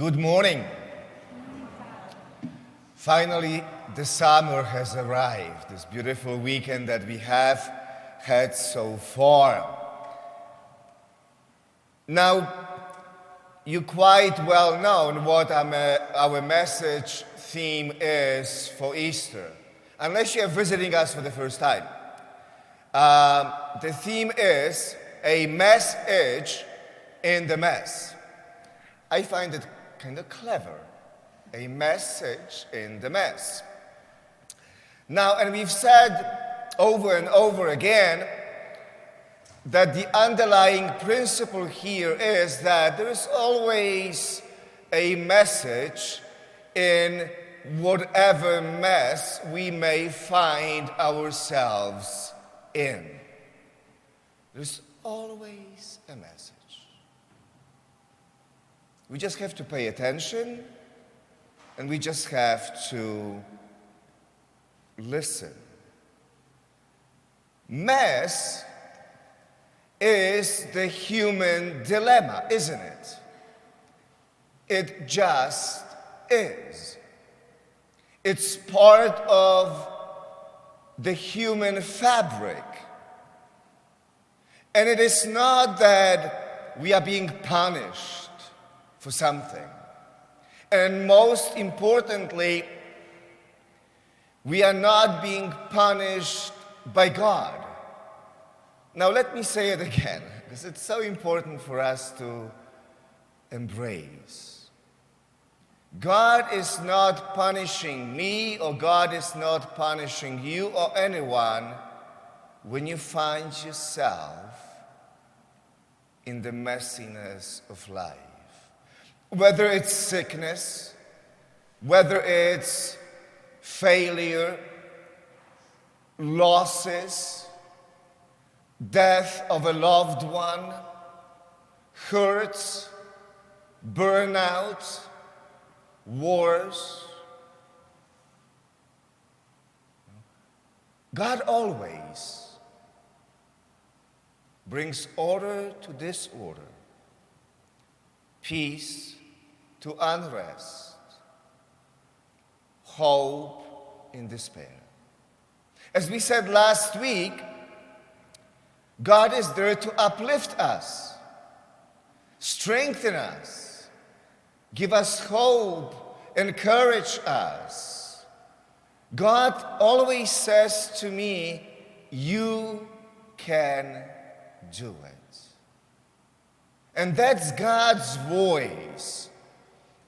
Good morning. Finally, the summer has arrived, this beautiful weekend that we have had so far. Now, you quite well know what our message theme is for Easter, unless you are visiting us for the first time. The theme is a message in the mess. I find it kind of clever. A message in the mess. Now, and we've said over and over again that the underlying principle here is that there is always a message in whatever mess we may find ourselves in. There's always a message. We just have to pay attention, and we just have to listen. Mess is the human dilemma, isn't it? It just is. It's part of the human fabric. And it is not that we are being punished for something. And most importantly, we are not being punished by God. Now let me say it again, because it's so important for us to embrace. God is not punishing me, or God is not punishing you or anyone when you find yourself in the messiness of life. Whether it's sickness, whether it's failure, losses, death of a loved one, hurts, burnout, wars. God always brings order to disorder, peace to unrest, hope in despair. As we said last week, God is there to uplift us, strengthen us, give us hope, encourage us. God always says to me, you can do it. And that's God's voice.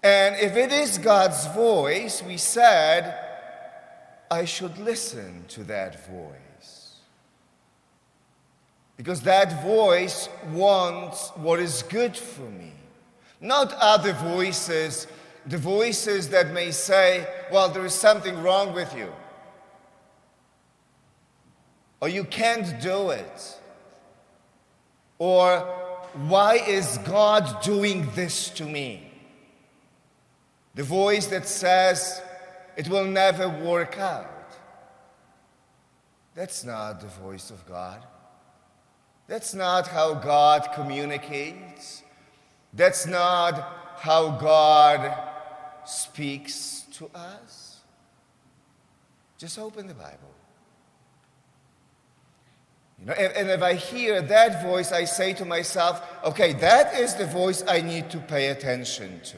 And if it is God's voice, we said, I should listen to that voice. Because that voice wants what is good for me. Not other voices, the voices that may say, well, there is something wrong with you. Or you can't do it. Or why is God doing this to me? The voice that says it will never work out. That's not the voice of God. That's not how God communicates. That's not how God speaks to us. Just open the Bible. And if I hear that voice, I say to myself, okay, that is the voice I need to pay attention to.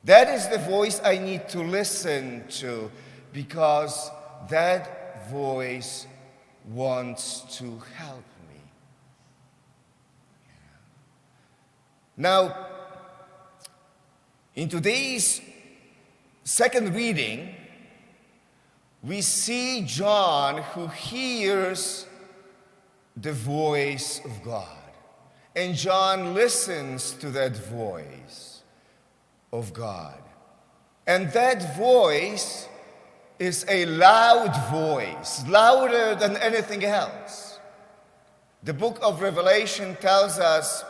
That is the voice I need to listen to, because that voice wants to help me. Now, in today's second reading, we see John who hears the voice of God. And John listens to that voice of God. And that voice is a loud voice, louder than anything else. The book of Revelation tells us,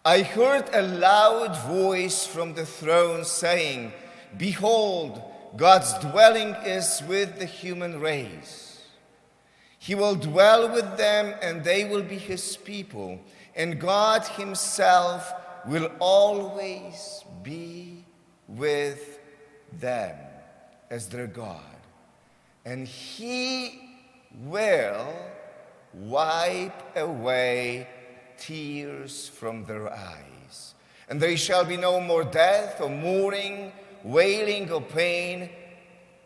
I heard a loud voice from the throne saying, behold, God's dwelling is with the human race. He will dwell with them, and they will be his people, and God himself will always be with them as their God. And He will wipe away tears from their eyes. And there shall be no more death or mourning, wailing or pain,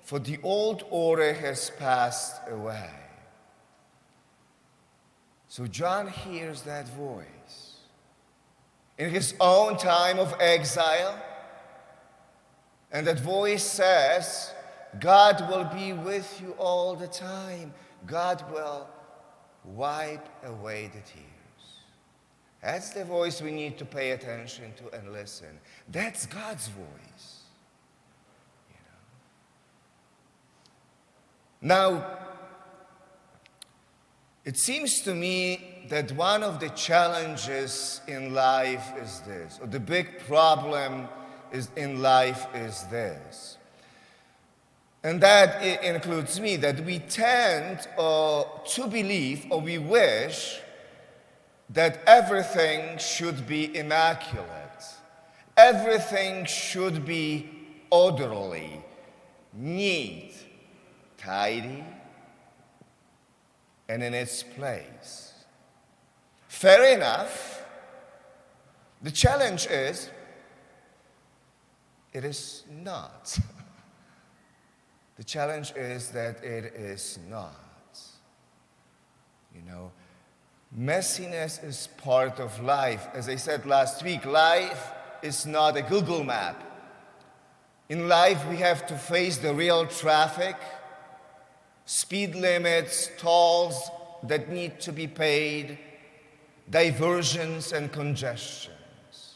for the old order has passed away. So John hears that voice. In his own time of exile, and that voice says, God will be with you all the time. God will wipe away the tears. That's the voice we need to pay attention to and listen. That's God's voice. Now, it seems to me that one of the challenges in life is this, or the big problem in life is this. And that it includes me, that we tend to believe, or we wish, that everything should be immaculate. Everything should be orderly, neat, tidy, and in its place. Fair enough. The challenge is, it is not. The challenge is that it is not. Messiness is part of life. As I said last week, life is not a Google map. In life, we have to face the real traffic, speed limits, tolls that need to be paid, diversions and congestions.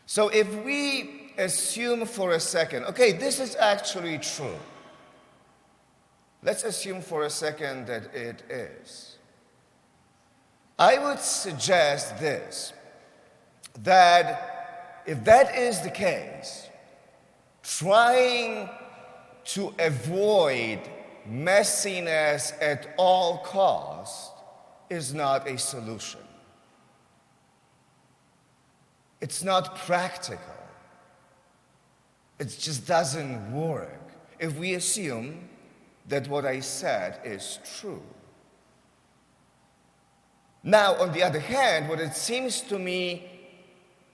So if we assume for a second, okay, this is actually true. Let's assume for a second that it is. I would suggest this, that if that is the case, trying to avoid messiness at all costs is not a solution. It's not practical. It just doesn't work if we assume that what I said is true. Now, on the other hand, what it seems to me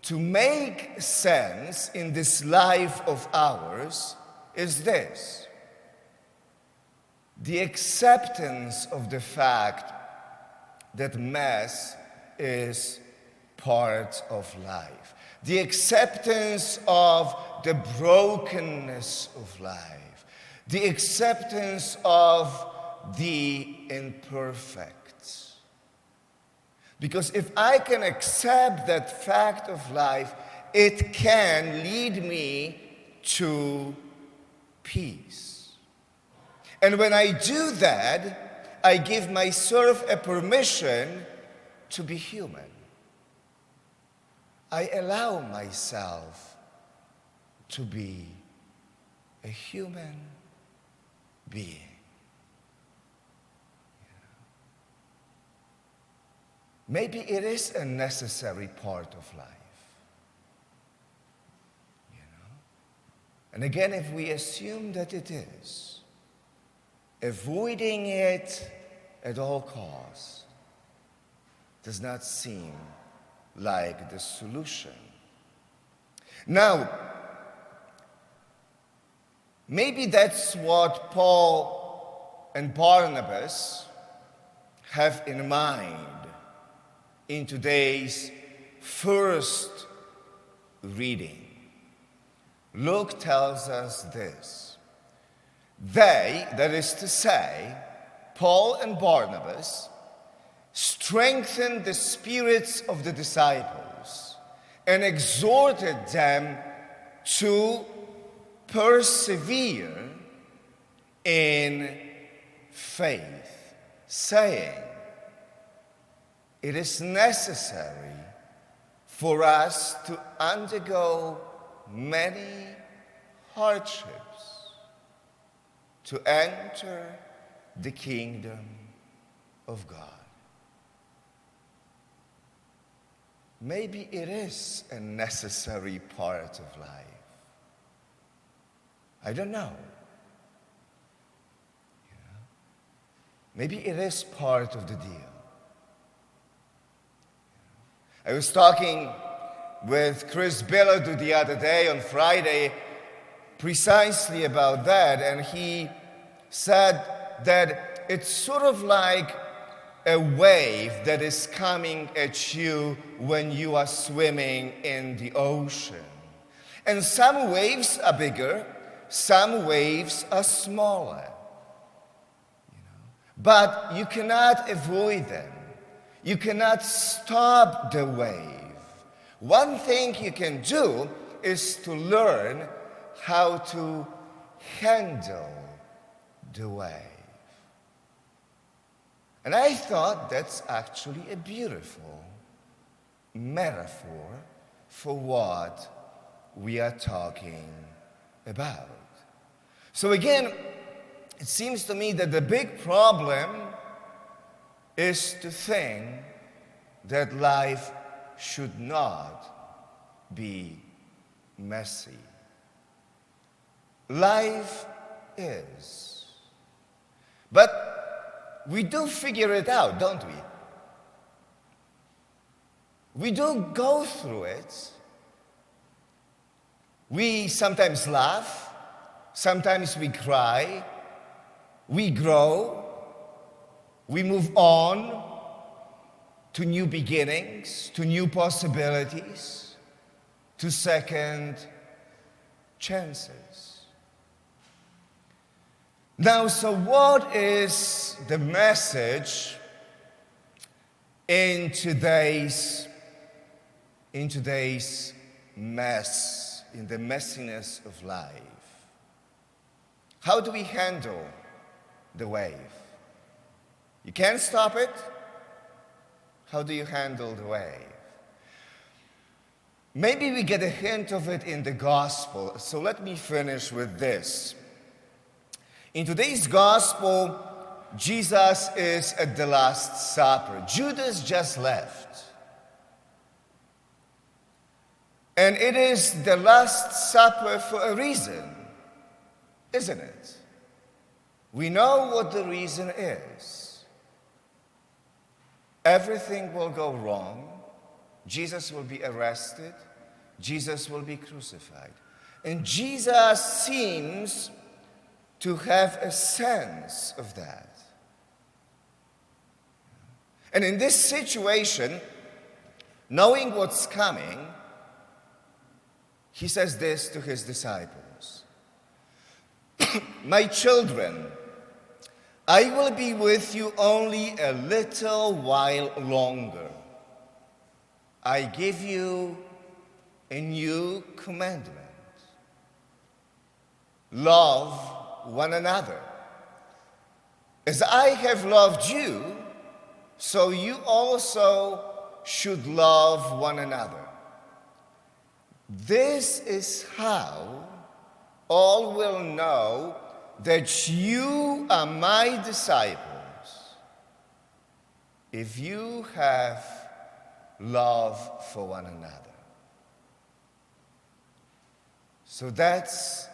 to make sense in this life of ours is this: the acceptance of the fact that mess is part of life, the acceptance of the brokenness of life, the acceptance of the imperfect. Because if I can accept that fact of life, it can lead me to peace. And when I do that, I give myself a permission to be human. I allow myself to be a human being. Maybe it is a necessary part of life. And again, if we assume that it is, avoiding it at all costs does not seem like the solution. Now, maybe that's what Paul and Barnabas have in mind in today's first reading. Luke tells us this: they, that is to say, Paul and Barnabas, strengthened the spirits of the disciples and exhorted them to persevere in faith, saying, it is necessary for us to undergo many hardships to enter the kingdom of God. maybe it is a necessary part of life. I don't know. Maybe it is part of the deal. I was talking with Chris Billard the other day on Friday precisely about that, and he said that it's sort of like a wave that is coming at you when you are swimming in the ocean. And some waves are bigger, some waves are smaller. But you cannot avoid them. You cannot stop the wave. One thing you can do is to learn how to handle the wave. And I thought that's actually a beautiful metaphor for what we are talking about. So again, it seems to me that the big problem is to think that life should not be messy. Life is. But we do figure it out, don't we? We do go through it. We sometimes laugh, sometimes we cry, we grow, we move on to new beginnings, to new possibilities, to second chances. Now, so what is the message in today's mess, in the messiness of life? How do we handle the wave? You can't stop it. How do you handle the wave? Maybe we get a hint of it in the gospel. So let me finish with this. In today's gospel, Jesus is at the Last Supper. Judas just left. And it is the Last Supper for a reason, isn't it? We know what the reason is. Everything will go wrong. Jesus will be arrested. Jesus will be crucified. And Jesus seems to have a sense of that. And in this situation, knowing what's coming, he says this to his disciples. My children, I will be with you only a little while longer. I give you a new commandment. Love one another. As I have loved you, so you also should love one another. This is how all will know that you are my disciples, if you have love for one another. So that's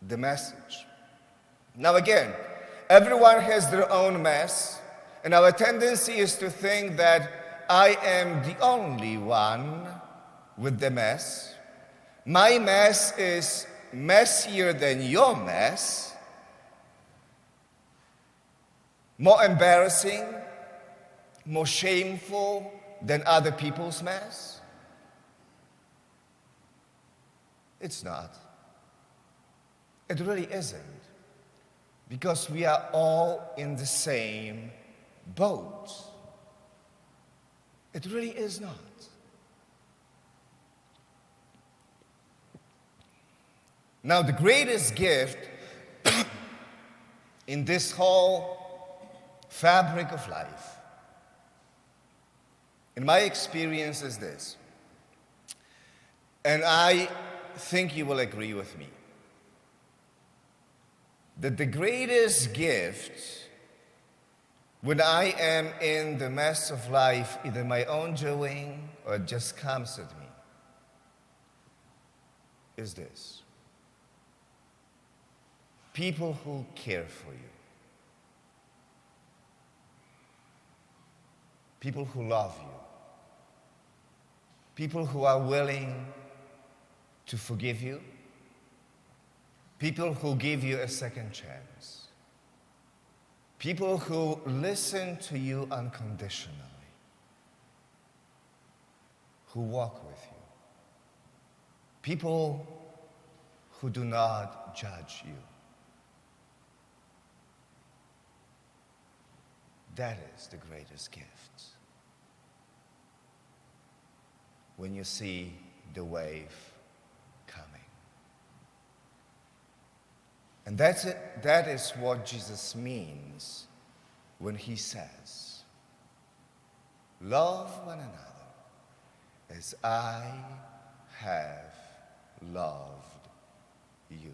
the message. Now again, everyone has their own mess, and our tendency is to think that I am the only one with the mess. My mess is messier than your mess, more embarrassing, more shameful than other people's mess. It's not. It really isn't. Because we are all in the same boat. It really is not. Now, the greatest gift in this whole fabric of life, in my experience, is this. And I think you will agree with me. That the greatest gift when I am in the mess of life, either my own doing or it just comes at me, is this. People who care for you. People who love you. People who are willing to forgive you. People who give you a second chance. People who listen to you unconditionally. Who walk with you. People who do not judge you. That is the greatest gift. When you see the wave coming. And that's it. That is what Jesus means when he says, love one another as I have loved you.